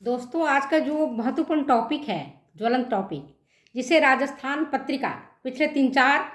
दोस्तों, आज का जो महत्वपूर्ण टॉपिक है, ज्वलंत टॉपिक, जिसे राजस्थान पत्रिका पिछले 3-4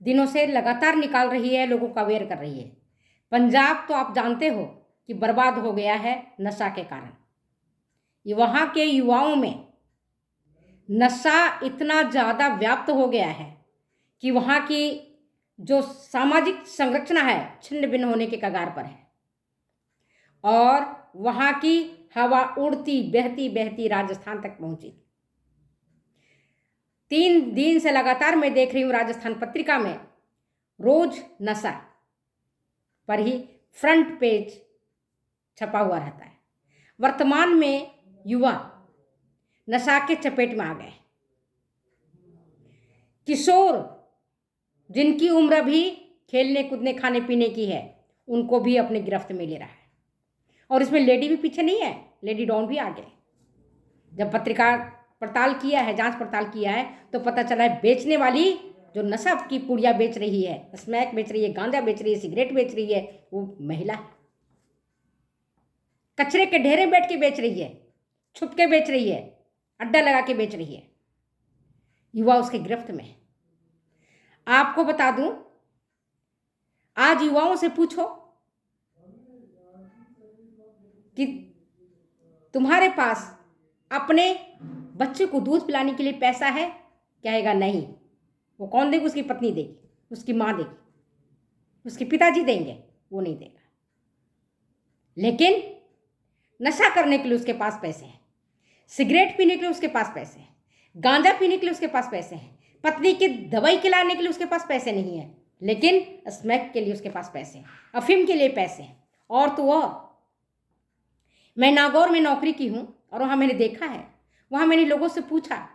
दिनों से लगातार निकाल रही है, लोगों को अवेयर कर रही है। पंजाब तो आप जानते हो कि बर्बाद हो गया है नशा के कारण। ये वहाँ के युवाओं में नशा इतना ज़्यादा व्याप्त हो गया है कि वहाँ की जो सामाजिक संरचना है छिन्न भिन्न होने के कगार पर है। और वहाँ की हवा उड़ती बहती बहती राजस्थान तक पहुंची। 3 दिन से लगातार मैं देख रही हूँ राजस्थान पत्रिका में रोज नशा पर ही फ्रंट पेज छपा हुआ रहता है। वर्तमान में युवा नशा के चपेट में आ गए। किशोर जिनकी उम्र भी खेलने कूदने खाने पीने की है, उनको भी अपनी गिरफ्त में ले रहा है। और इसमें लेडी भी पीछे नहीं है, लेडी डॉन भी आ गए। जब पत्रिका पड़ताल किया है, जांच पड़ताल किया है, तो पता चला है बेचने वाली जो नशा की पुड़िया बेच रही है, स्मैक बेच रही है, गांजा बेच रही है, सिगरेट बेच रही है, वो महिला है। कचरे के ढेरे बैठ के बेच रही है, छुप के बेच रही है, अड्डा लगा के बेच रही है। युवा उसके गिरफ्त में है। आपको बता दूं, आज युवाओं से पूछो कि तुम्हारे पास अपने बच्चे को दूध पिलाने के लिए पैसा है? कहेगा नहीं। वो कौन देगी? उसकी पत्नी देगी, उसकी माँ देगी, उसके पिताजी देंगे, वो नहीं देगा। लेकिन नशा करने के लिए उसके पास पैसे हैं, सिगरेट पीने के लिए उसके पास पैसे हैं, गांजा पीने के लिए उसके पास पैसे हैं, पत्नी की दवाई खिलाने के लिए उसके पास पैसे नहीं है, लेकिन स्मैक के लिए उसके पास पैसे हैं, अफीम के लिए पैसे हैं। और तो और, मैं नागौर में नौकरी की हूं और वहां मैंने देखा है, वहां मैंने लोगों से पूछा,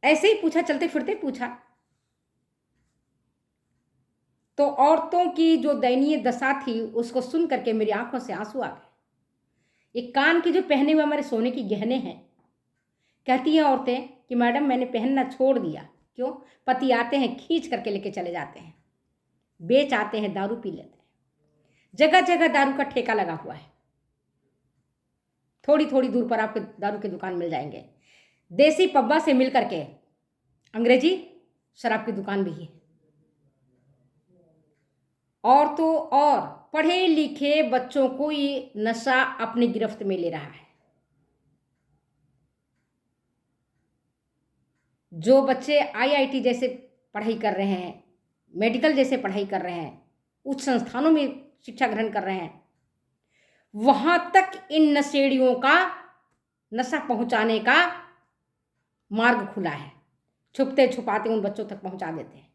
ऐसे ही पूछा, चलते फिरते पूछा, तो औरतों की जो दयनीय दशा थी उसको सुन करके मेरी आंखों से आंसू आ गए। एक कान के जो पहने हुए हमारे सोने की गहने हैं, कहती हैं औरतें कि मैडम मैंने पहनना छोड़ दिया। क्यों? पति आते हैं खींच करके लेके चले जाते हैं, बेच आते हैं, दारू पी लेते हैं। जगह जगह दारू का ठेका लगा हुआ है। थोड़ी थोड़ी दूर पर आपको दारू की दुकान मिल जाएंगे। देसी पब्बा से मिल करके अंग्रेजी शराब की दुकान भी है। और तो और, पढ़े लिखे बच्चों को ये नशा अपनी गिरफ्त में ले रहा है। जो बच्चे आईआईटी जैसे पढ़ाई कर रहे हैं, मेडिकल जैसे पढ़ाई कर रहे हैं, उच्च संस्थानों में शिक्षा ग्रहण कर रहे हैं, वहां तक इन नशेड़ियों का नशा पहुंचाने का मार्ग खुला है। छुपते छुपाते उन बच्चों तक पहुंचा देते हैं।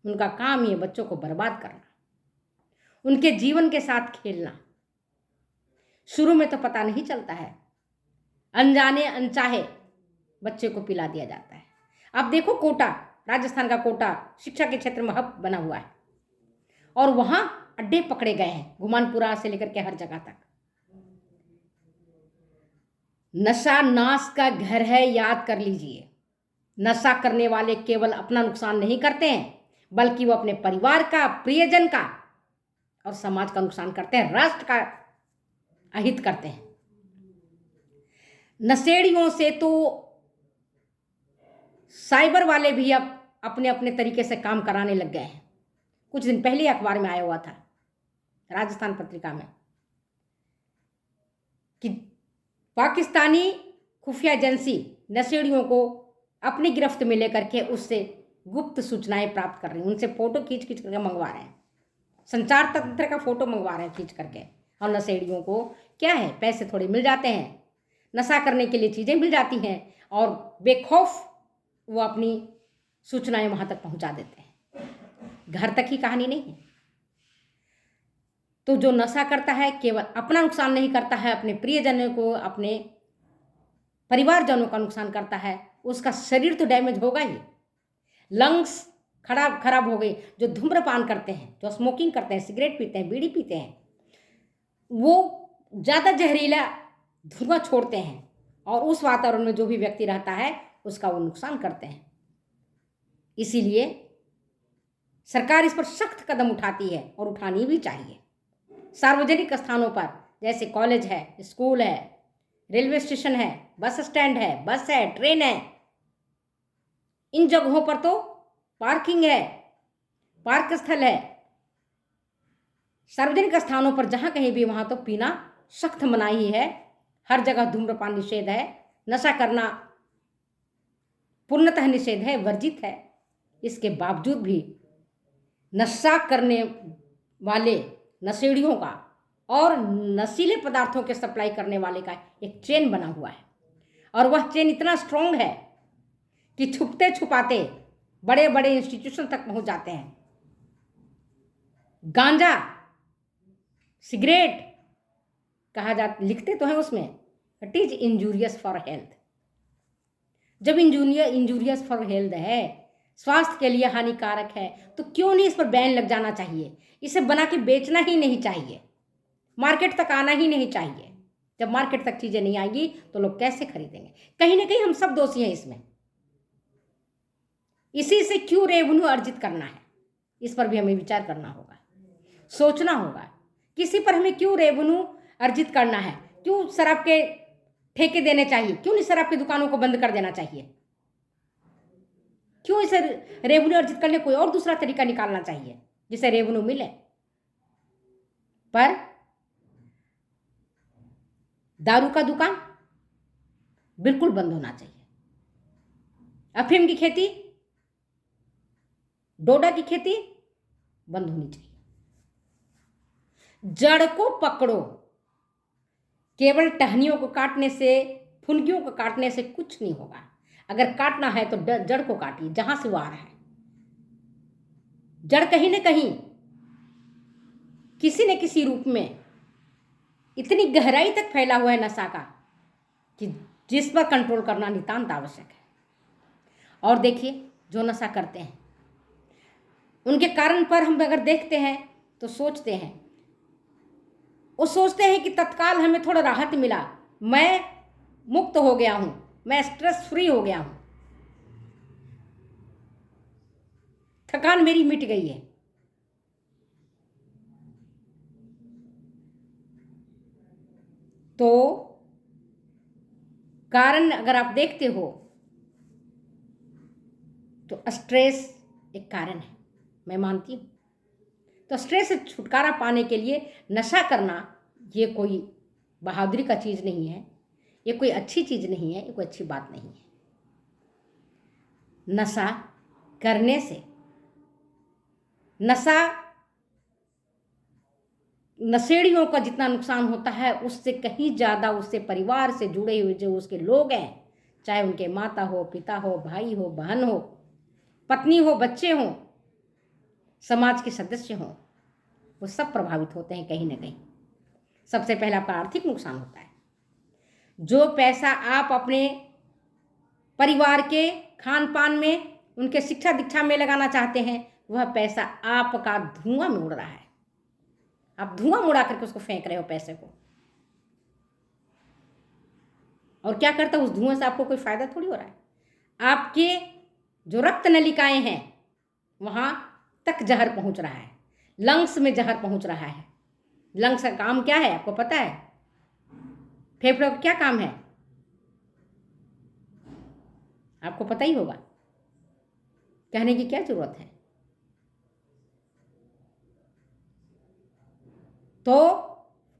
उनका काम ये बच्चों को बर्बाद करना, उनके जीवन के साथ खेलना। शुरू में तो पता नहीं चलता है, अनजाने अनचाहे बच्चे को पिला दिया जाता है। अब देखो, कोटा, राजस्थान का कोटा शिक्षा के क्षेत्र में हब बना हुआ है और वहां अड्डे पकड़े गए हैं, घुमानपुरा से लेकर के हर जगह तक। नशा नाश का घर है, याद कर लीजिए। नशा करने वाले केवल अपना नुकसान नहीं करते हैं, बल्कि वो अपने परिवार का, प्रियजन का और समाज का नुकसान करते हैं, राष्ट्र का अहित करते हैं। नशेड़ियों से तो साइबर वाले भी अब अपने अपने तरीके से काम कराने लग गए हैं। कुछ दिन पहले अखबार में आया हुआ था, राजस्थान पत्रिका में, कि पाकिस्तानी खुफिया एजेंसी नशेड़ियों को अपनी गिरफ्त में लेकर के उससे गुप्त सूचनाएं प्राप्त कर रही हैं। उनसे फोटो खींच खींच करके मंगवा रहे हैं, संचार तंत्र का फोटो मंगवा रहे हैं खींच करके। और नशेड़ियों को क्या है, पैसे थोड़े मिल जाते हैं, नशा करने के लिए चीज़ें मिल जाती हैं और बेखौफ वो अपनी सूचनाएं वहां तक पहुंचा देते हैं। घर तक ही कहानी नहीं है। तो जो नशा करता है केवल अपना नुकसान नहीं करता है, अपने प्रियजनों को, अपने परिवारजनों का नुकसान करता है। उसका शरीर तो डैमेज होगा ही, लंग्स खराब हो गई। जो धूम्रपान करते हैं, जो स्मोकिंग करते हैं, सिगरेट पीते हैं, बीड़ी पीते हैं, वो ज़्यादा जहरीला धुआं छोड़ते हैं और उस वातावरण में जो भी व्यक्ति रहता है उसका वो नुकसान करते हैं। इसीलिए सरकार इस पर सख्त कदम उठाती है और उठानी भी चाहिए। सार्वजनिक स्थानों पर जैसे कॉलेज है, स्कूल है, रेलवे स्टेशन है, बस स्टैंड है, बस है, ट्रेन है, इन जगहों पर तो पार्किंग है, पार्क स्थल है। सार्वजनिक स्थानों पर जहाँ कहीं भी, वहाँ तो पीना सख्त मनाही है। हर जगह धूम्रपान निषेध है। नशा करना पूर्णतः निषेध है, वर्जित है। इसके बावजूद भी नशा करने वाले नशेड़ियों का और नशीले पदार्थों के सप्लाई करने वाले का एक चेन बना हुआ है, और वह चेन इतना स्ट्रांग है कि छुपते छुपाते बड़े बड़े इंस्टीट्यूशन तक पहुंच जाते हैं। गांजा, सिगरेट कहा जाता, लिखते तो हैं उसमें, it is injurious for health. जब इंजूरियस फॉर हेल्थ है, स्वास्थ्य के लिए हानिकारक है, तो क्यों नहीं इस पर बैन लग जाना चाहिए? इसे बना के बेचना ही नहीं चाहिए, मार्केट तक आना ही नहीं चाहिए। जब मार्केट तक चीजें नहीं आएंगी तो लोग कैसे खरीदेंगे? कहीं ना कहीं हम सब दोषी हैं इसमें। इसी से क्यों रेवेन्यू अर्जित करना है, इस पर भी हमें विचार करना होगा, सोचना होगा। किसी पर हमें क्यों रेवेन्यू अर्जित करना है? क्यों शराब के ठेके देने चाहिए? क्यों नहीं शराब की दुकानों को बंद कर देना चाहिए? क्यों इसे रेवेन्यू अर्जित करने कोई और दूसरा तरीका निकालना चाहिए जिससे रेवेन्यू मिले? पर दारू का दुकान बिल्कुल बंद होना चाहिए। अफीम की खेती, डोडा की खेती बंद होनी चाहिए। जड़ को पकड़ो। केवल टहनियों को काटने से, फुनगियों को काटने से कुछ नहीं होगा। अगर काटना है तो जड़ को काटिए, जहां से वो आ रहा है। जड़ कहीं न कहीं किसी न किसी रूप में इतनी गहराई तक फैला हुआ है नशा का कि जिस पर कंट्रोल करना नितांत आवश्यक है। और देखिए, जो नशा करते हैं उनके कारण पर हम अगर देखते हैं तो सोचते हैं, वो सोचते हैं कि तत्काल हमें थोड़ा राहत मिला, मैं मुक्त हो गया हूं, मैं स्ट्रेस फ्री हो गया हूं, थकान मेरी मिट गई है। तो कारण अगर आप देखते हो तो स्ट्रेस एक कारण है, मैं मानती हूं। तो स्ट्रेस से छुटकारा पाने के लिए नशा करना ये कोई बहादुरी का चीज़ नहीं है, ये कोई अच्छी चीज़ नहीं है, ये कोई अच्छी बात नहीं है। नशा करने से, नशेड़ियों का जितना नुकसान होता है उससे कहीं ज़्यादा उससे परिवार से जुड़े हुए जो उसके लोग हैं, चाहे उनके माता हो, पिता हो, भाई हो, बहन हो, पत्नी हो, बच्चे हों, समाज के सदस्य हों, वो सब प्रभावित होते हैं कहीं ना कहीं। सबसे पहला आपका आर्थिक नुकसान होता है। जो पैसा आप अपने परिवार के खान पान में, उनके शिक्षा दीक्षा में लगाना चाहते हैं, वह पैसा आपका धुआं में उड़ रहा है। आप धुआं उड़ा करके उसको फेंक रहे हो पैसे को। और क्या करता है उस धुआं से? आपको कोई फायदा थोड़ी हो रहा है। आपके जो रक्त नलिकाएं हैं वहां तक जहर पहुंच रहा है, लंग्स में जहर पहुंच रहा है। लंग्स का काम क्या है आपको पता है? फेफड़ों का क्या काम है आपको पता ही होगा, कहने की क्या जरूरत है। तो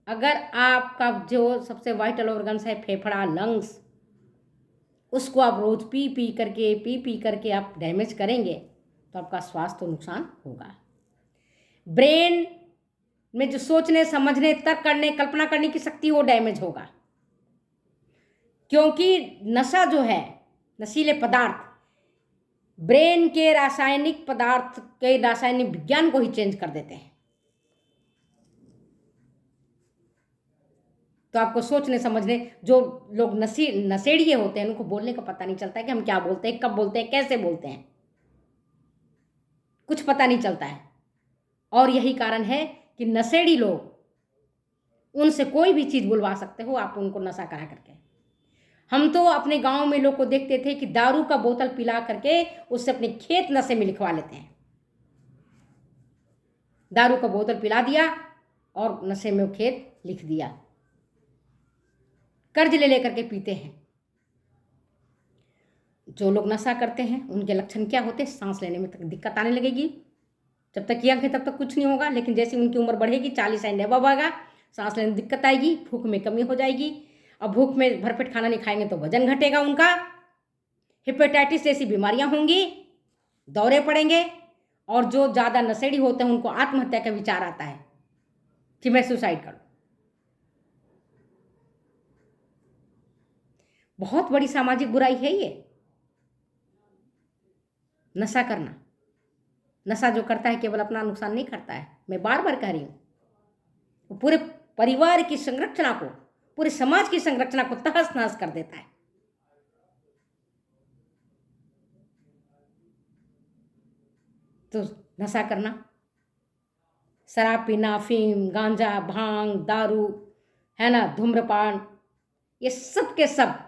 अगर आपका जो सबसे वाइटल ऑर्गन्स है फेफड़ा, लंग्स, उसको आप रोज पी पी करके आप डैमेज करेंगे तो आपका स्वास्थ्य तो नुकसान होगा। ब्रेन में जो सोचने, समझने, तर्क करने, कल्पना करने की शक्ति वो डैमेज होगा। क्योंकि नशा जो है, नशीले पदार्थ ब्रेन के रासायनिक पदार्थ के रासायनिक विज्ञान को ही चेंज कर देते हैं। तो आपको सोचने समझने, जो लोग नशेड़िए होते हैं उनको बोलने का पता नहीं चलता है कि हम क्या बोलते हैं, कब बोलते हैं, कैसे बोलते हैं, कुछ पता नहीं चलता है। और यही कारण है कि नशेड़ी लोग, उनसे कोई भी चीज़ बुलवा सकते हो आप उनको नशा करा करके। हम तो अपने गांव में लोग को देखते थे कि दारू का बोतल पिला करके उससे अपने खेत नशे में लिखवा लेते हैं। दारू का बोतल पिला दिया, और नशे में वो खेत लिख दिया। कर्ज ले लेकर के पीते हैं। जो लोग नशा करते हैं उनके लक्षण क्या होते हैं? सांस लेने में तक दिक्कत आने लगेगी। जब तक यंग है तब तक कुछ नहीं होगा, लेकिन जैसे उनकी उम्र बढ़ेगी, 40 एंड अबव आएगा, सांस लेने में दिक्कत आएगी, भूख में कमी हो जाएगी। और भूख में भरपेट खाना नहीं खाएंगे तो वजन घटेगा उनका, हेपेटाइटिस जैसी बीमारियां होंगी, दौरे पड़ेंगे। और जो ज़्यादा नशेड़ी होते हैं उनको आत्महत्या का विचार आता है कि मैं सुसाइड करूं। बहुत बड़ी सामाजिक बुराई है ये नशा करना। नशा जो करता है केवल अपना नुकसान नहीं करता है, मैं बार बार कह रही हूं, वो पूरे परिवार की संरचना को, पूरे समाज की संरचना को तहस नहस कर देता है। तो नशा करना, शराब पीना, अफीम, गांजा, भांग, दारू, है ना, धूम्रपान, ये सब के सब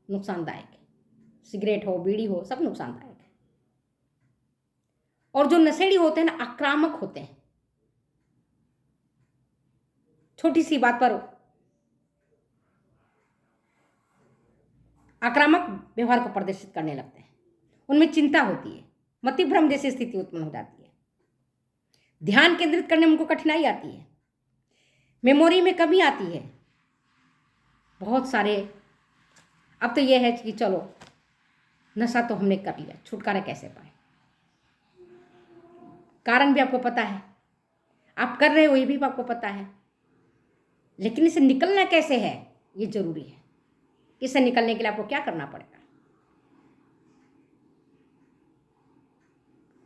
नुकसानदायक है। सिगरेट हो, बीड़ी हो, सब नुकसानदायक है। और जो नशेड़ी होते हैं ना, आक्रामक होते हैं। छोटी सी बात पर आक्रामक व्यवहार को प्रदर्शित करने लगते हैं। उनमें चिंता होती है, मतिभ्रम जैसी स्थिति उत्पन्न हो जाती है, ध्यान केंद्रित करने में उनको कठिनाई आती है, मेमोरी में कमी आती है। बहुत सारे, अब तो यह है कि चलो नशा तो हमने कर लिया, छुटकारा कैसे पाए? कारण भी आपको पता है, आप कर रहे हो ये भी आपको पता है, लेकिन इसे निकलना कैसे है ये जरूरी है। इससे निकलने के लिए आपको क्या करना पड़ेगा?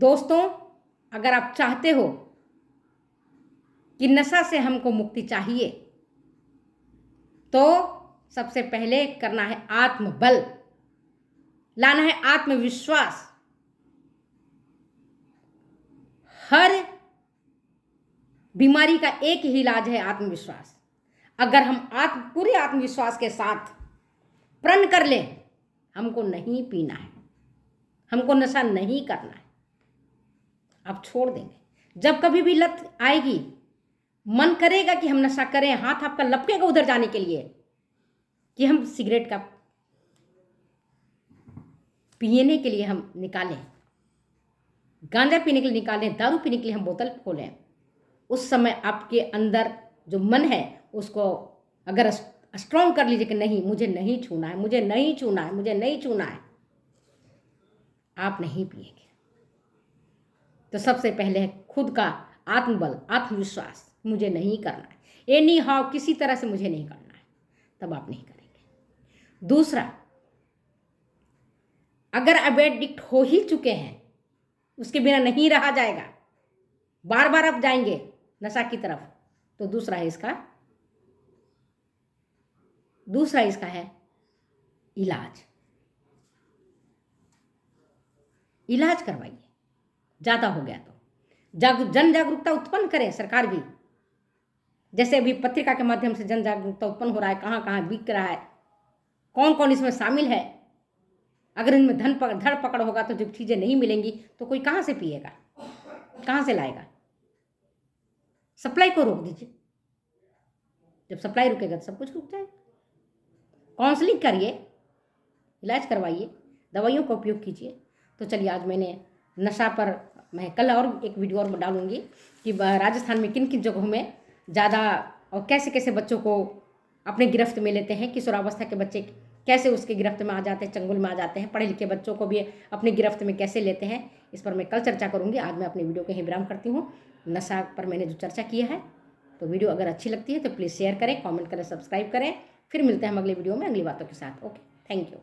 दोस्तों, अगर आप चाहते हो कि नशा से हमको मुक्ति चाहिए, तो सबसे पहले करना है आत्मबल, लाना है आत्मविश्वास। हर बीमारी का एक ही इलाज है आत्मविश्वास। अगर हम पूरे आत्मविश्वास के साथ प्रण कर लें, हमको नहीं पीना है, हमको नशा नहीं करना है, आप छोड़ देंगे। जब कभी भी लत आएगी, मन करेगा कि हम नशा करें, हाथ आपका लपकेगा उधर जाने के लिए कि हम सिगरेट का पीने के लिए हम निकालें, गांजा पीने के लिए निकालें, दारू पीने के लिए हम बोतल खोलें। उस समय आपके अंदर जो मन है उसको अगर स्ट्रॉन्ग कर लीजिए कि नहीं, मुझे नहीं छूना है, मुझे नहीं छूना है, मुझे नहीं छूना है, आप नहीं पिएंगे। तो सबसे पहले है खुद का आत्मबल, आत्मविश्वास, मुझे नहीं करना है, एनी हाउ, किसी तरह से मुझे नहीं करना है, तब आप नहीं करेंगे। दूसरा, अगर आप एडिक्ट हो ही चुके हैं, उसके बिना नहीं रहा जाएगा, बार बार आप जाएंगे नशा की तरफ, तो दूसरा इसका है इलाज। इलाज करवाइए। ज़्यादा हो गया तो जन जागरूकता उत्पन्न करें, सरकार भी, जैसे अभी पत्रिका के माध्यम से जन जागरूकता उत्पन्न हो रहा है, कहाँ कहाँ बिक रहा है, कौन कौन इसमें शामिल है। अगर इनमें धड़ पकड़ होगा तो जब चीज़ें नहीं मिलेंगी तो कोई कहाँ से पिएगा, कहाँ से लाएगा? सप्लाई को रोक दीजिए। जब सप्लाई रुकेगा तो सब कुछ रुक जाएगा। काउंसलिंग करिए, इलाज करवाइए, दवाइयों का उपयोग कीजिए। तो चलिए, आज मैंने नशा पर, मैं कल और एक वीडियो और डालूंगी कि राजस्थान में किन किन जगहों में ज़्यादा और कैसे कैसे बच्चों को अपने गिरफ्त में लेते हैं, किशोरावस्था के बच्चे कैसे उसके गिरफ्त में आ जाते हैं, चंगुल में आ जाते हैं, पढ़े लिखे बच्चों को भी अपनी गिरफ्त में कैसे लेते हैं, इस पर मैं कल चर्चा करूँगी। आज मैं अपनी वीडियो को यहीं विराम करती हूँ। नशा पर मैंने जो चर्चा किया है, तो वीडियो अगर अच्छी लगती है तो प्लीज़ शेयर करें, कमेंट करें, सब्सक्राइब करें। फिर मिलते हैं हम अगले वीडियो में अगली बातों के साथ। Okay, thank you.